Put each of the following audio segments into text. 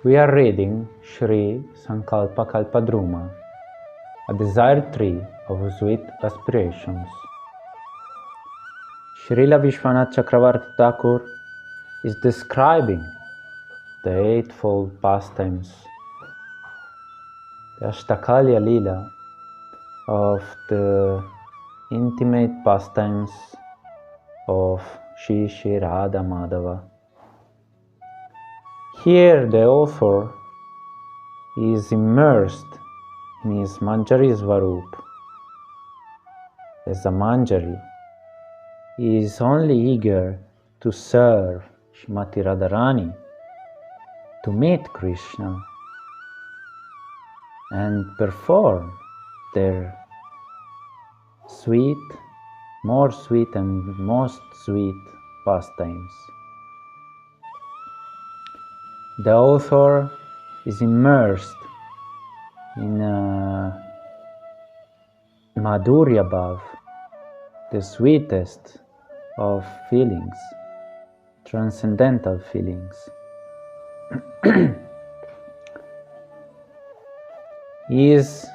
We are reading Śrī Saṅkalpa Kalpa Druma, a desire tree of sweet aspirations. Srila Vishwanath Chakravarti Thakur is describing the eightfold pastimes, the Ashtakalya Lila of the intimate pastimes of Shri Radha Madhava. Here the author is immersed in his mañjarī-bhāva. As a mañjarī, he is only eager to serve Srimati Radharani, to meet Krishna and perform their sweet, more sweet and most sweet pastimes. The author is immersed in mañjarī-bhāva, the sweetest of feelings, transcendental feelings. He is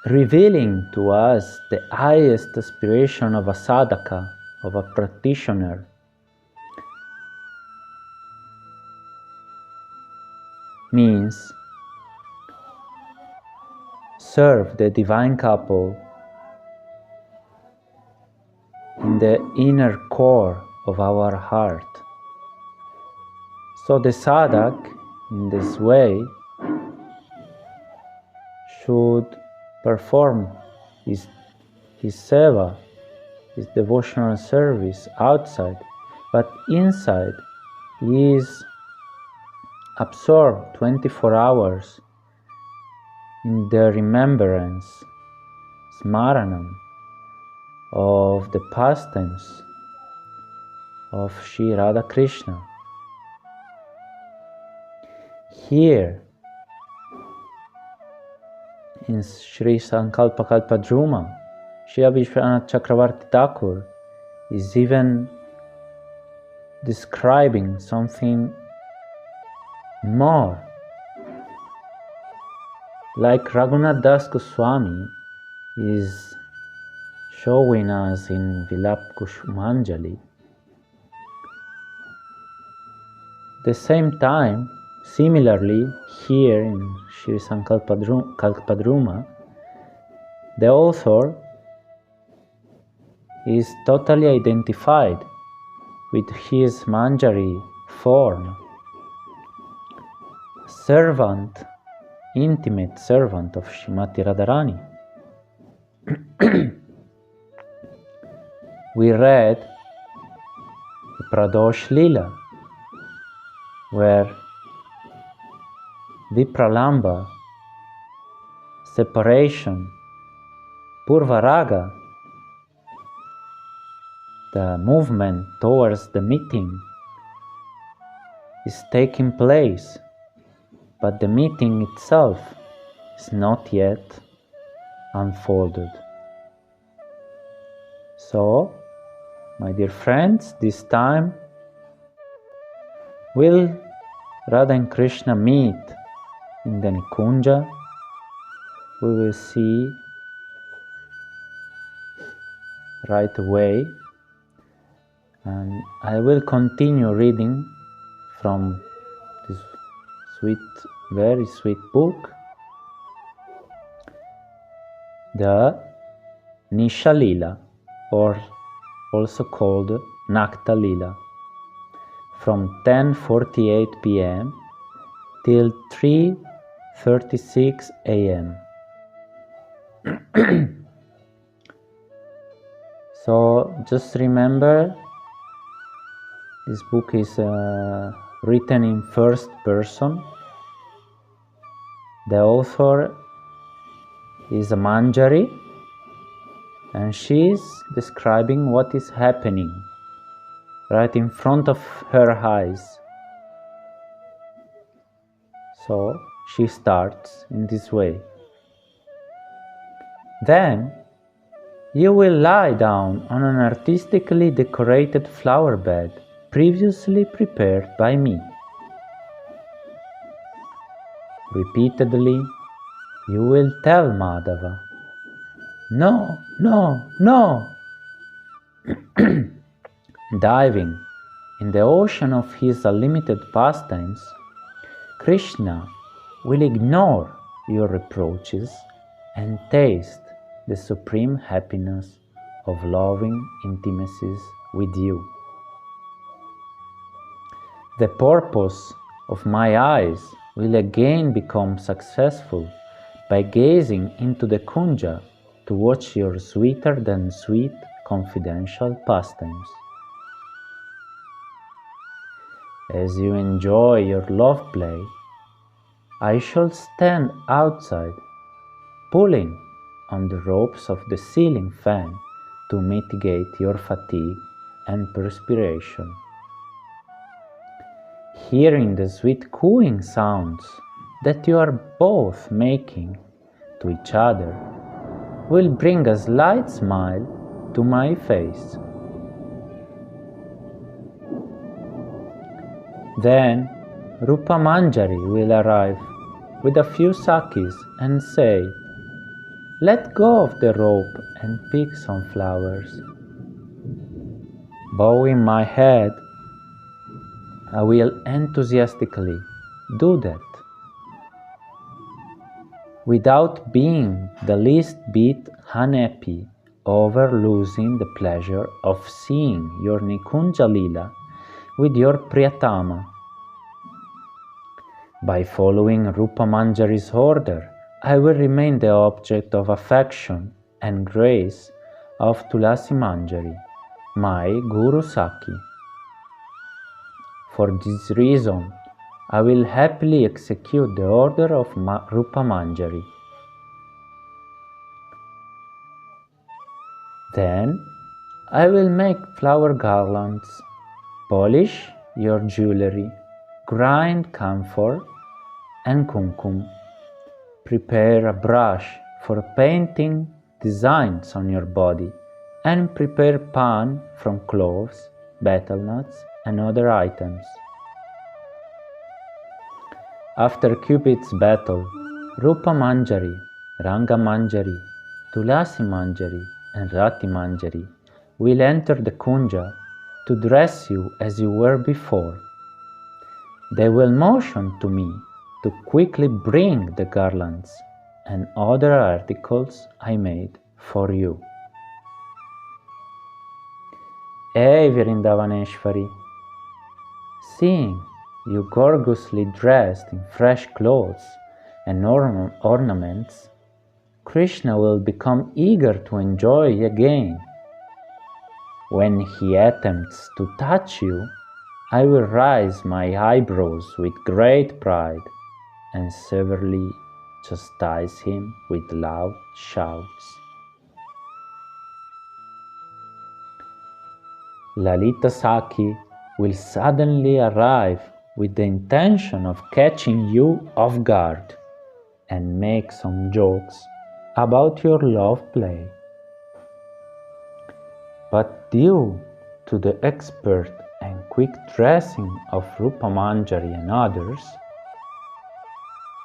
revealing to us the highest aspiration of a sadhaka, of a practitioner. Means serve the divine couple in the inner core of our heart. So the sadhak, in this way, should perform his seva, his devotional service outside, but inside he is absorbed 24 hours in the remembrance, smaranam, of the pastimes of Shri Radha Krishna. Here, in Śrī Saṅkalpa Kalpa Druma, Śrī Vishwanath Chakravarti Thakur is even describing something more. Like Raghunath Das Goswami is showing us in Vilap Kusumanjali. At the same time, similarly, here in Śrī Saṅkalpa Kalpa Druma, the author is totally identified with his mañjarī form, servant, intimate servant of Srimati Radharani. We read the Pradosh Lila, where Vipralamba, separation, Purvaraga, the movement towards the meeting, is taking place, but the meeting itself is not yet unfolded. So, my dear friends, this time will Radha and Krishna meet in the Nikunja. We will see right away, and I will continue reading from this sweet, very sweet book, the Nisha Lila, or also called Nakta Lila, from 10:48 p.m. till 3:36 a.m. So just remember, this book is written in first person. The author is a mañjarī, and she is describing what is happening right in front of her eyes. So she starts in this way. Then you will lie down on an artistically decorated flower bed previously prepared by me. Repeatedly, you will tell Madhava, "No, no, no!" Diving in the ocean of his unlimited pastimes, Krishna will ignore your reproaches and taste the supreme happiness of loving intimacies with you. The purpose of my eyes will again become successful by gazing into the kunja to watch your sweeter than sweet confidential pastimes. As you enjoy your love play, I shall stand outside, pulling on the ropes of the ceiling fan to mitigate your fatigue and perspiration. Hearing the sweet cooing sounds that you are both making to each other will bring a slight smile to my face. Then Rupa Mañjarī will arrive with a few sakis and say, "Let go of the rope and pick some flowers." Bowing my head, I will enthusiastically do that, without being the least bit unhappy over losing the pleasure of seeing your Nikunja Lila with your Priyatama. By following Rupa Mañjarī's order, I will remain the object of affection and grace of Tulasi Mañjarī, my Guru Saki. For this reason, I will happily execute the order of Rupa Mañjarī. Then I will make flower garlands, polish your jewelry, grind camphor and kumkum, prepare a brush for painting designs on your body, and prepare pan from cloves, betel nuts, and other items. After Cupid's battle, Rupa Mañjarī, Ranga Mañjarī, Tulasi Mañjarī, and Rati Mañjarī will enter the kunja to dress you as you were before. They will motion to me to quickly bring the garlands and other articles I made for you. Hey Vrindavaneshwari, seeing you gorgeously dressed in fresh clothes and ornaments, Krishna will become eager to enjoy again. When he attempts to touch you, I will raise my eyebrows with great pride and severely chastise him with loud shouts. Lalita Saki will suddenly arrive with the intention of catching you off guard and make some jokes about your love play. But due to the expert and quick dressing of Rupa Mañjarī and others,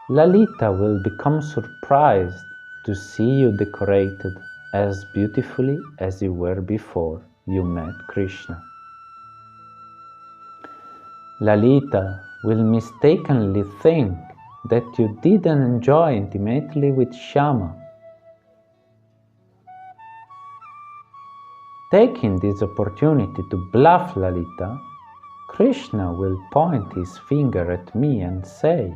Lalita will become surprised to see you decorated as beautifully as you were before you met Krishna. Lalita will mistakenly think that you didn't enjoy intimately with Shyama. Taking this opportunity to bluff Lalita, Krishna will point his finger at me and say,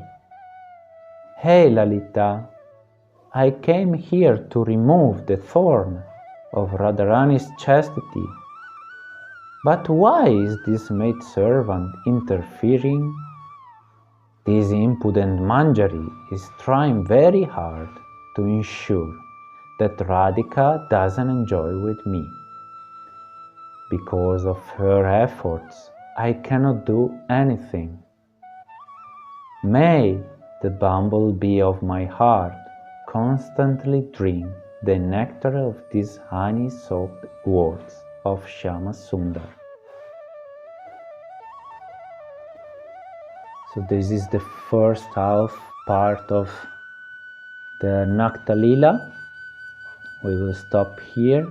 "Hey Lalita, I came here to remove the thorn of Radharani's chastity. But why is this maidservant interfering? This impudent Mañjarī is trying very hard to ensure that Radhika doesn't enjoy with me. Because of her efforts, I cannot do anything. May the bumblebee of my heart constantly drink the nectar of these honey-soaked words of Shyama Sundar." So this is the first half part of the Nakta Lila. We will stop here.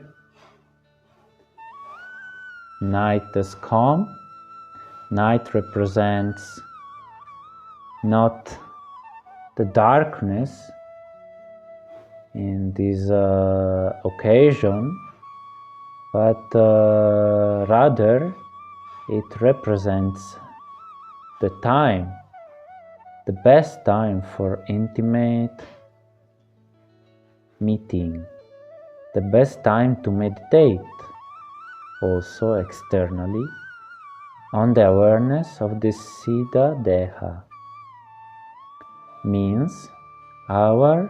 Night has come. Night represents not the darkness in this occasion, but rather it represents the time, the best time for intimate meeting, the best time to meditate, also externally, on the awareness of the Siddha Deha, means our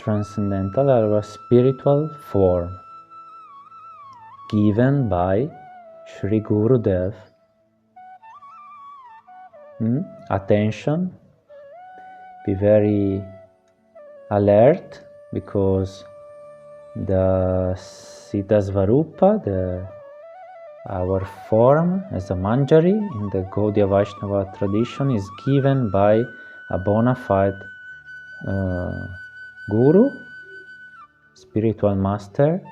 transcendental, our spiritual form, given by Shri Gurudev. Attention, be very alert, because the Siddha Svarupa, our form as a mañjarī in the Gaudiya Vaishnava tradition, is given by a bona fide guru, spiritual master,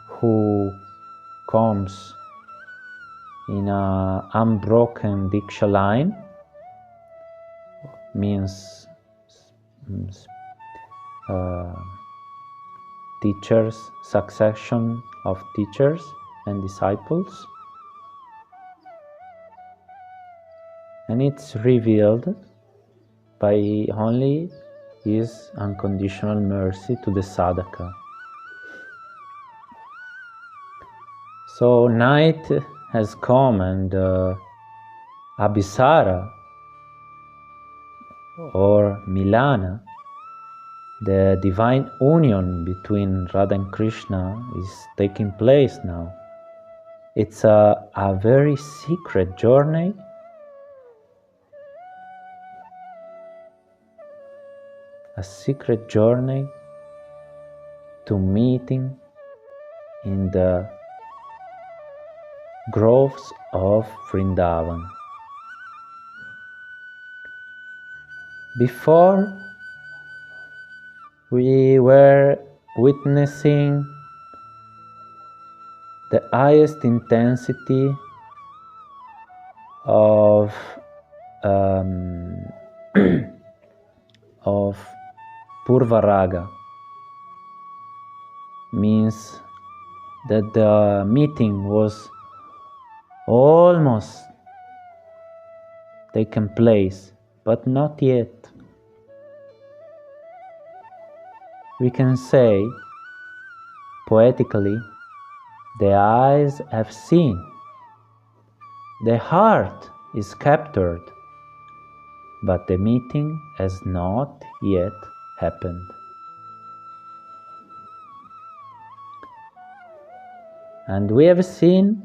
who comes in an unbroken Diksha line, means teachers, succession of teachers and disciples, and it's revealed by only his unconditional mercy to the sadhaka. So night has come, and Abhisara or Milana, the divine union between Radha and Krishna, is taking place now. It's a very secret journey, a secret journey to meeting in the groves of Vrindavan. Before, we were witnessing the highest intensity of Purvaraga, means that the meeting was almost taken place, but not yet. We can say, poetically, the eyes have seen, the heart is captured, but the meeting has not yet happened. And we have seen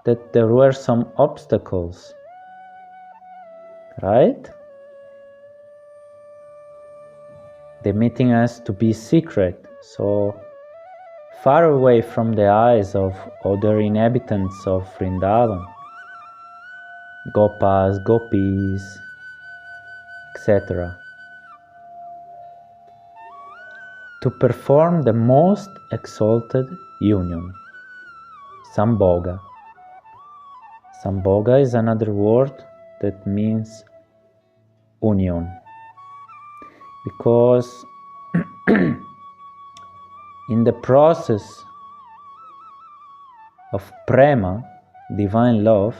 that there were some obstacles, right? The meeting has to be secret, so far away from the eyes of other inhabitants of Vrindavan, Gopas, Gopis, etc. To perform the most exalted union, Sambhoga. Sambhoga is another word that means union, because in the process of prema, divine love,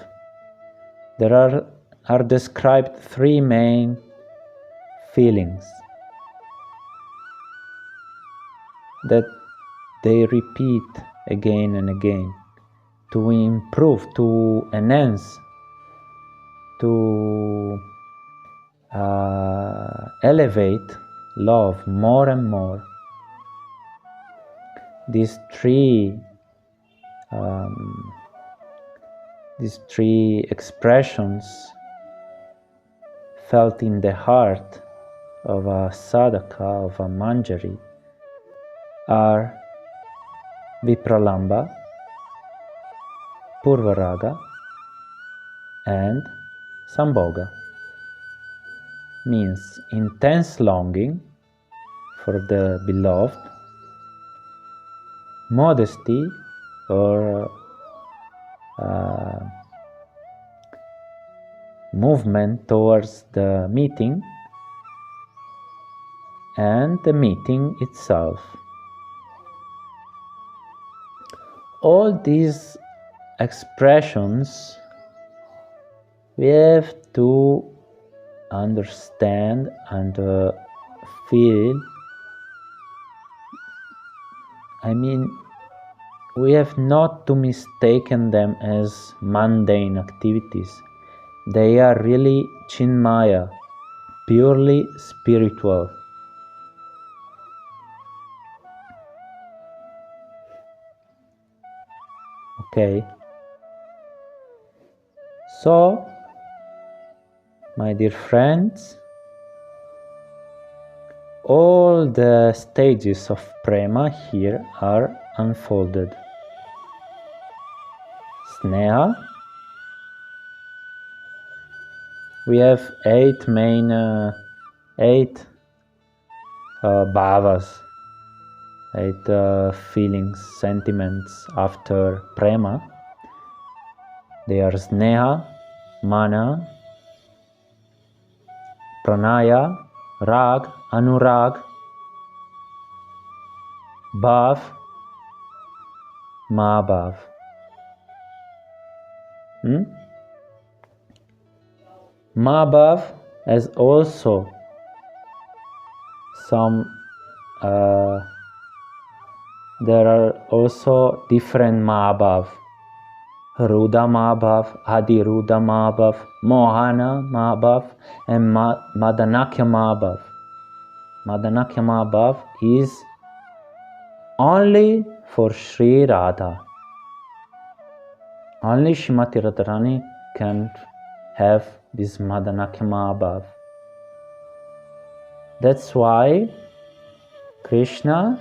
there are described three main feelings that they repeat again and again to improve, to enhance, to elevate love more and more. These three expressions felt in the heart of a sadhaka, of a mañjarī, are Vipralamba, Purvaraga and Sambhoga, means intense longing for the beloved, modesty or movement towards the meeting, and the meeting itself. All these expressions we have to understand and feel. I mean, we have not to mistaken them as mundane activities. They are really Chinmaya, purely spiritual. Okay? So, my dear friends, all the stages of prema here are unfolded. Sneha. We have eight main bhavas, eight feelings, sentiments after prema. They are sneha, mana, pranaya, rag, anurag, bhav, mahabhav. Mahabhav has also some, there are also different Mahabhav. Rudha Mahabhav, Adi Rudha Mahabhav, Mohana Mahabhav, and Madanakya Mahabhav. Madanakya Mahabhav is only for Sri Radha. Only Srimati Radharani can have this Madanakya Mahabhav. That's why Krishna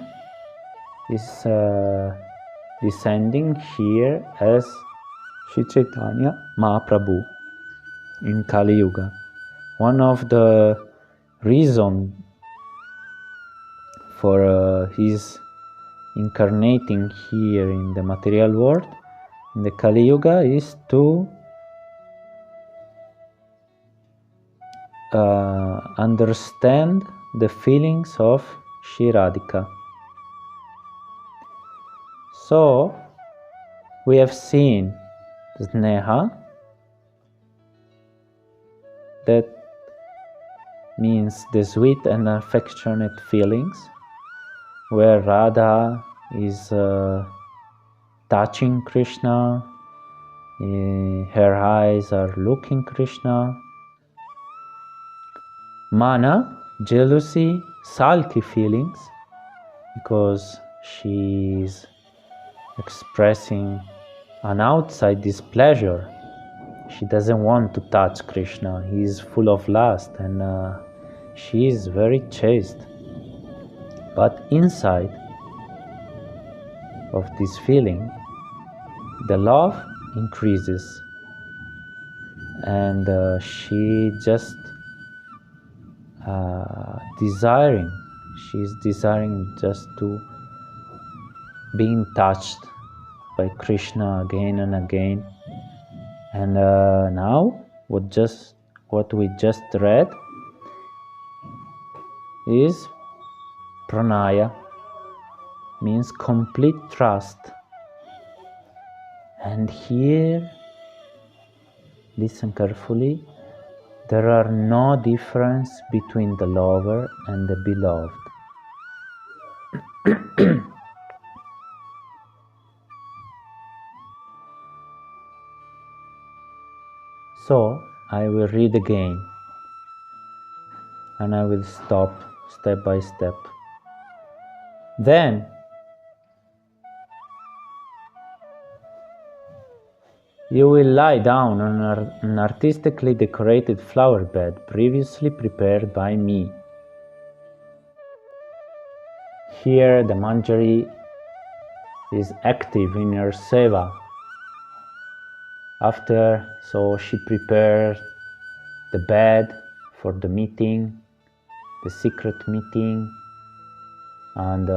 is descending here as Sri Chaitanya Mahaprabhu in Kali Yuga. One of the reasons for his incarnating here in the material world, in the Kali Yuga, is to understand the feelings of Shri Radhika. So, we have seen Sneha, that means the sweet and affectionate feelings, where Radha is touching Krishna, her eyes are looking Krishna. Mana, jealousy, sulky feelings, because she is expressing an outside displeasure. She doesn't want to touch Krishna. He is full of lust and she is very chaste. But inside of this feeling, the love increases and she just she's desiring just to being touched by Krishna again and again. And now what we just read is pranaya, means complete trust. And here, listen carefully, there are no difference between the lover and the beloved. So, I will read again and I will stop step by step. Then, you will lie down on an artistically decorated flower bed previously prepared by me. Here the mañjarī is active in your seva. After, so she prepared the bed for the meeting, the secret meeting, and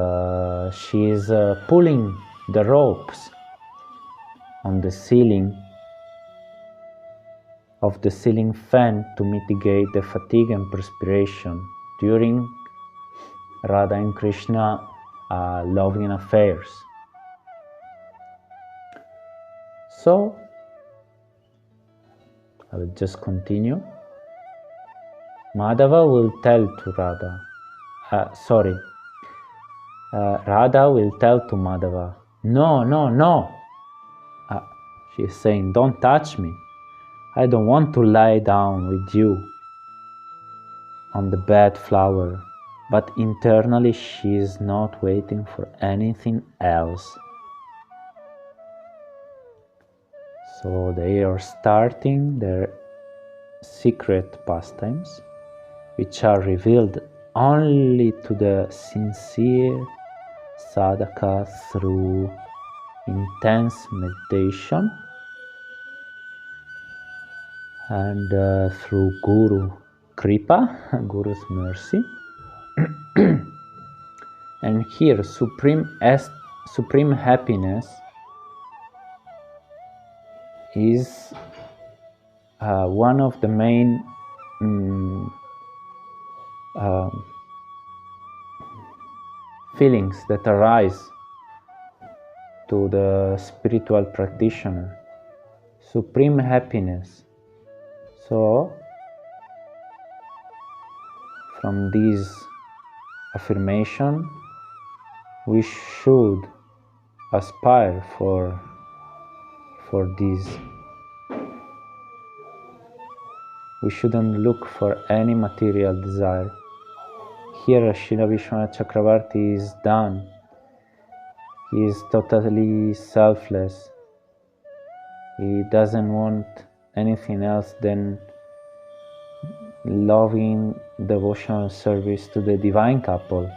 she is pulling the ropes on the ceiling of the ceiling fan to mitigate the fatigue and perspiration during Radha and Krishna loving affairs. So, I will just continue. Madhava will tell to Radha, Radha will tell to Madhava, no, no, no. She is saying, don't touch me. I don't want to lie down with you on the bed floor. But internally she is not waiting for anything else. So they are starting their secret pastimes, which are revealed only to the sincere sadhaka through intense meditation and through Guru Kripa, Guru's mercy. And here supreme happiness is one of the main feelings that arise to the spiritual practitioner. Supreme happiness. So, from this affirmation, we should aspire for this. We shouldn't look for any material desire. Here Srila Vishwanath Chakravarti is done. He is totally selfless. He doesn't want anything else than loving devotional service to the divine couple.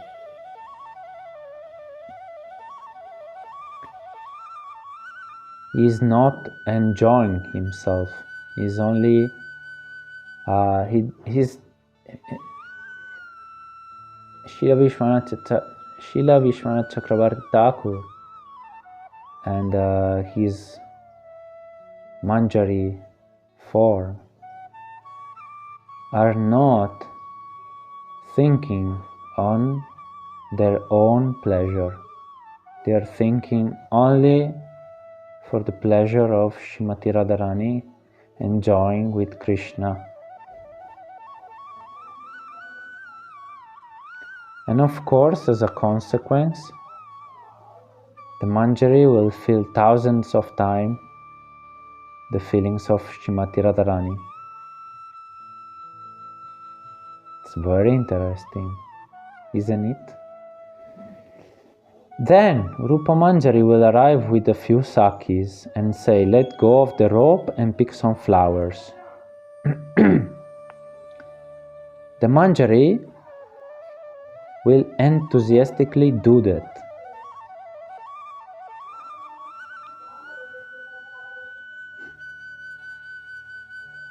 He is not enjoying himself. He's only Srila Vishwanath Chakravarti Thakur and his mañjarī form are not thinking on their own pleasure. They are thinking only for the pleasure of Srimati Radharani enjoying with Krishna. And of course, as a consequence, the mañjarī will feel thousands of times the feelings of Srimati Radharani. It's very interesting, isn't it? Then Rupa Mañjarī will arrive with a few sakis and say, let go of the rope and pick some flowers. The mañjarī will enthusiastically do that.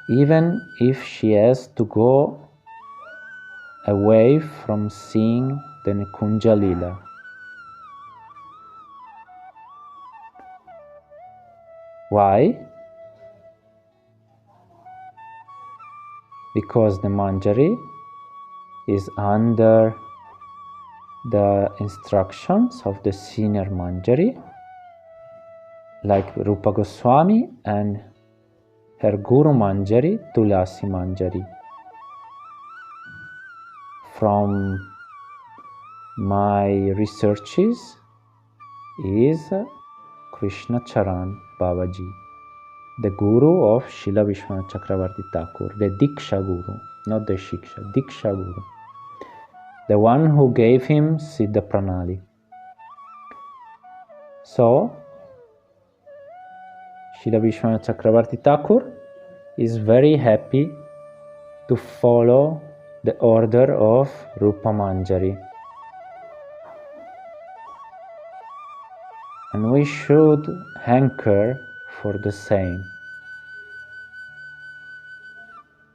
Even if she has to go away from seeing the Nikunja Lila. Why? Because the mañjarī is under the instructions of the senior mañjarī, like Rupa Goswami and her Guru Mañjarī, Tulasi Mañjarī. From my researches is Krishna Charan Babaji, the Guru of Srila Vishwanath Chakravarti Thakur, the Diksha Guru, not the Shiksha, Diksha Guru, the one who gave him Siddha Pranali. So, Srila Vishwanath Chakravarti Thakur is very happy to follow the order of Rupa Mañjarī. And we should hanker for the same.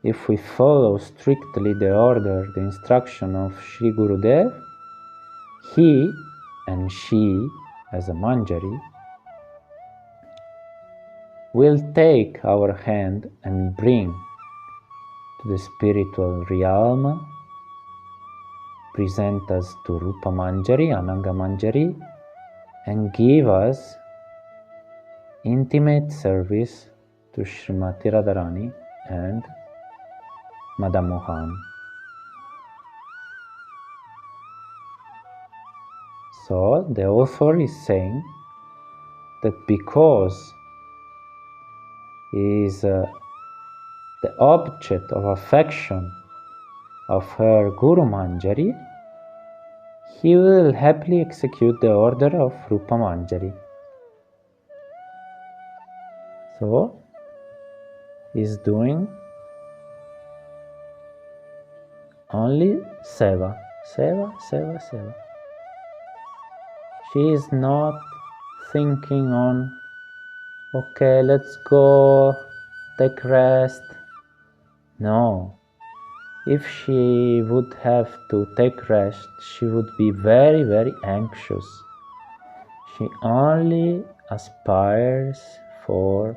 if we follow strictly the order, the instruction of Shri Gurudev, he and she, as a mañjarī, will take our hand and bring to the spiritual realm, present us to Rupa Mañjarī, Ananga Mañjarī, and give us intimate service to Srimati Radharani and Madan Mohan. So the author is saying that because he is the object of affection of her Guru Mañjarī, he will happily execute the order of Rupa Mañjarī. So, he is doing only seva, seva, seva, seva. She is not thinking on, okay, let's go, take rest. No. If she would have to take rest, she would be very, very anxious. She only aspires for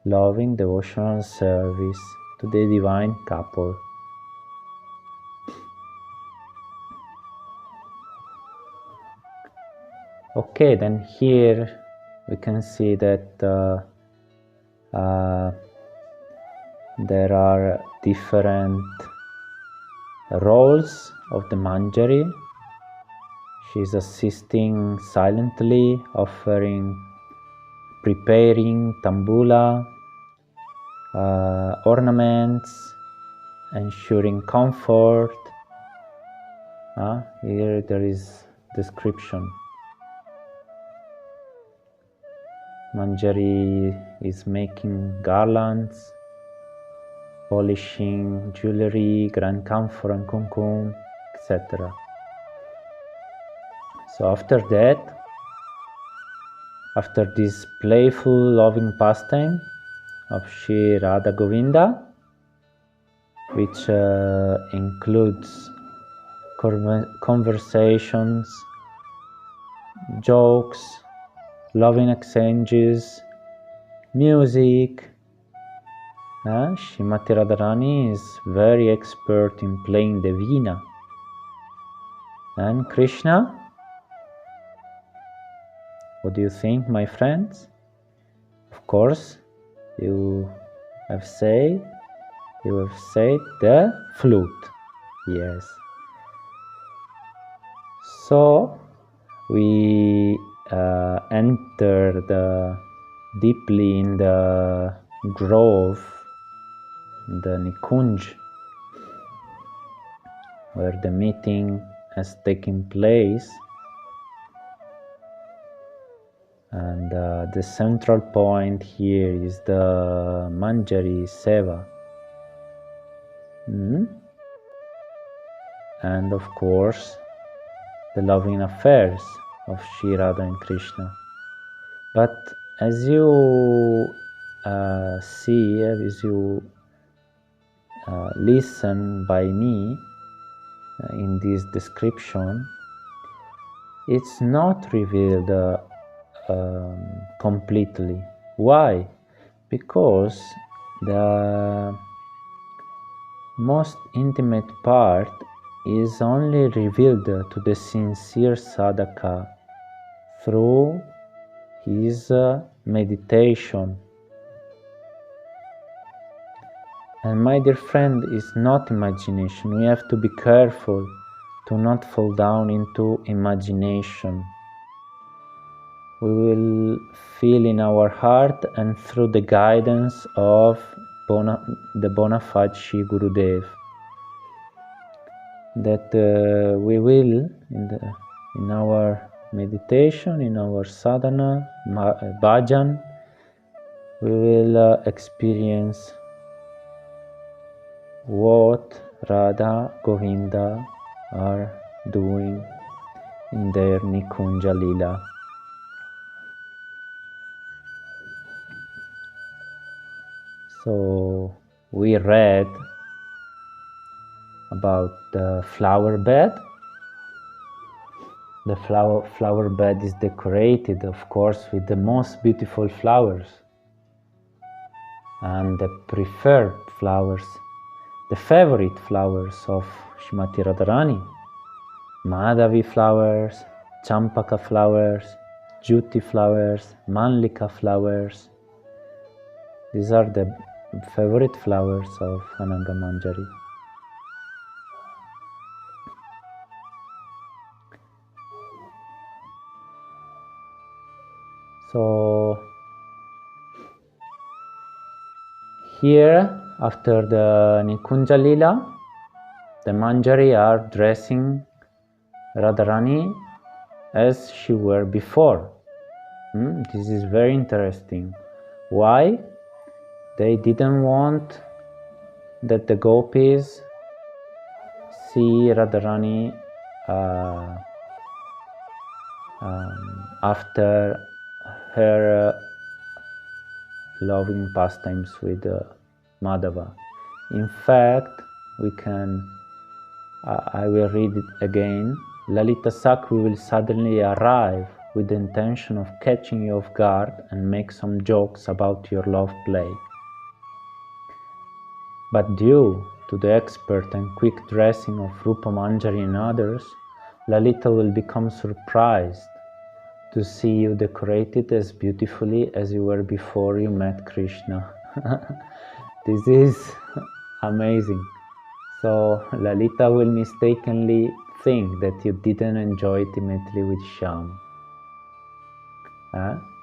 loving devotional service to the divine couple. Okay, then here we can see that there are different roles of the mañjarī. She is assisting silently, offering, preparing tambula, ornaments, ensuring comfort. Here there is description. Mañjarī is making garlands, polishing jewelry, grand camphor and kumkum, etc. So after that, after this playful, loving pastime of Shri Radha Govinda, which includes conversations, jokes, loving exchanges, music, Srimati Radharani is very expert in playing the veena. And Krishna, what do you think, my friends? Of course, you have said the flute. Yes. So we enter deeply in the grove, the Nikunj, where the meeting has taken place, and the central point here is the Mañjarī Seva, and of course the loving affairs of Shri Radha and Krishna. But as you see, as you listen by me in this description, it's not revealed completely. Why? Because the most intimate part is only revealed to the sincere sadhaka through his meditation. And my dear friend, is not imagination. We have to be careful to not fall down into imagination. We will feel in our heart and through the guidance of the bona fide Shri Gurudev that we will in our meditation, in our sadhana, bhajan, we will experience what Radha Govinda are doing in their Nikunja Lila. So we read about the flower bed. The flower bed is decorated, of course, with the most beautiful flowers and the preferred flowers, the favorite flowers of Srimati Radharani. Madhavi flowers, Champaka flowers, Juti flowers, Mallika flowers. These are the favorite flowers of Ananga Manjari. So here, after the Nikunja Lila, the Manjari are dressing Radharani as she were before. This is very interesting. Why? They didn't want that the gopis see Radharani after her loving pastimes with Madhava. In fact, I will read it again. Lalita Sakvi will suddenly arrive with the intention of catching you off guard and make some jokes about your love play. But due to the expert and quick dressing of Rupa Manjari and others, Lalita will become surprised to see you decorated as beautifully as you were before you met Krishna. This is amazing. So Lalita will mistakenly think that you didn't enjoy it immediately with Shyam.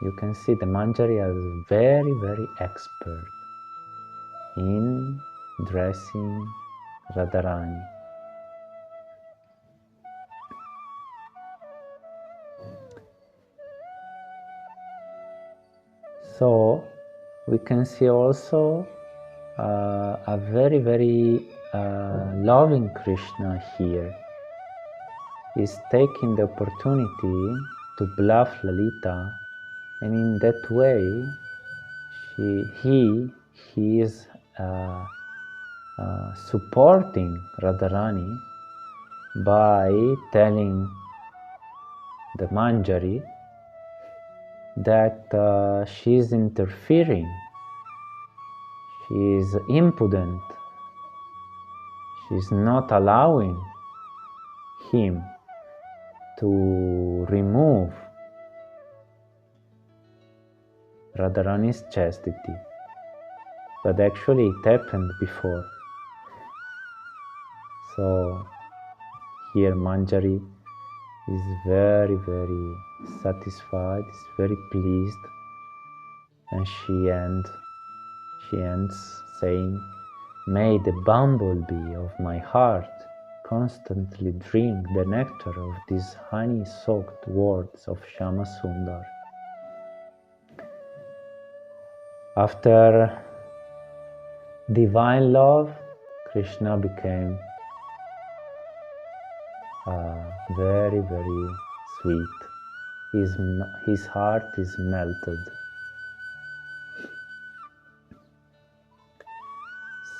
You can see the Manjari is very, very expert in dressing Radharani. So we can see also a very, very loving Krishna here. He's taking the opportunity to bluff Lalita, and in that way he is supporting Radharani by telling the Manjari that she is interfering, she is impudent, she is not allowing him to remove Radharani's chastity. But actually it happened before. So here Manjari is very, very satisfied, is very pleased, and she ends saying, "May the bumblebee of my heart constantly drink the nectar of these honey-soaked words of Shama Sundar." After divine love, Krishna became very, very sweet. His heart is melted.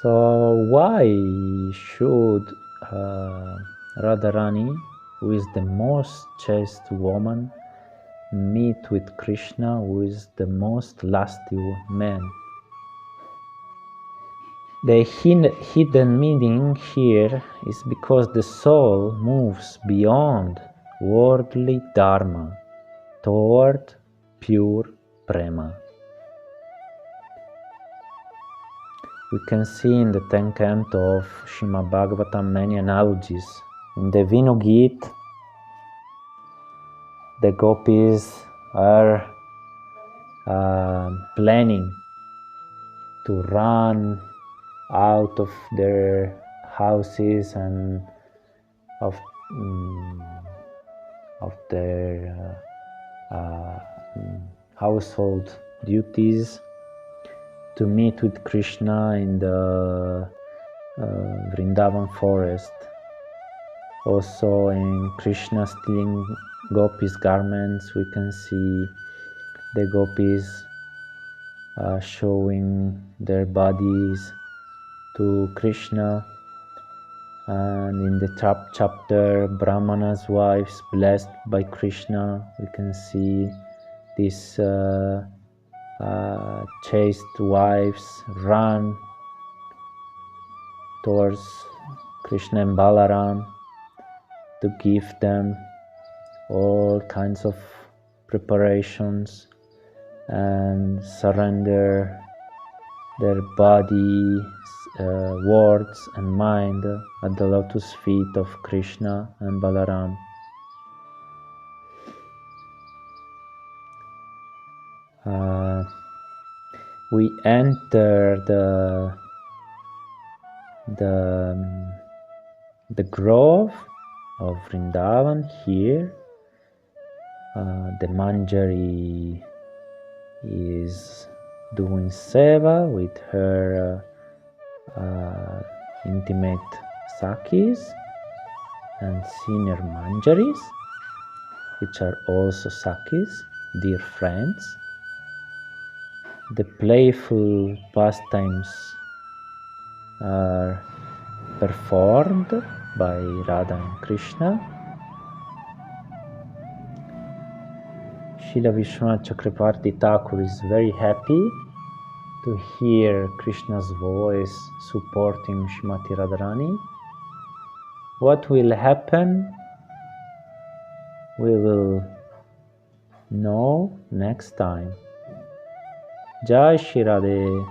So why should Radharani, who is the most chaste woman, meet with Krishna, who is the most lusty man? The hidden meaning here is because the soul moves beyond worldly dharma toward pure prema. We can see in the 10th canto of Srimad Bhagavatam many analogies. In the Vinu Gita, the gopis are planning to run out of their houses and of their household duties to meet with Krishna in the Vrindavan forest. Also in Krishna stealing gopis' garments, we can see the gopis showing their bodies to Krishna, And in the top chapter, Brahmana's wives blessed by Krishna, we can see these chaste wives run towards Krishna and Balaram to give them all kinds of preparations and surrender their body, words and mind at the lotus feet of Krishna and Balaram. We enter the grove of Vrindavan here. The mañjarī is doing seva with her intimate sakis and senior mañjarīs, which are also sakis, dear friends. The playful pastimes are performed by Radha and Krishna. Srila Vishwanath Chakravarti Thakur is very happy to hear Krishna's voice supporting Srimati Radharani. What will happen, we will know next time. Jai Shri Radhe.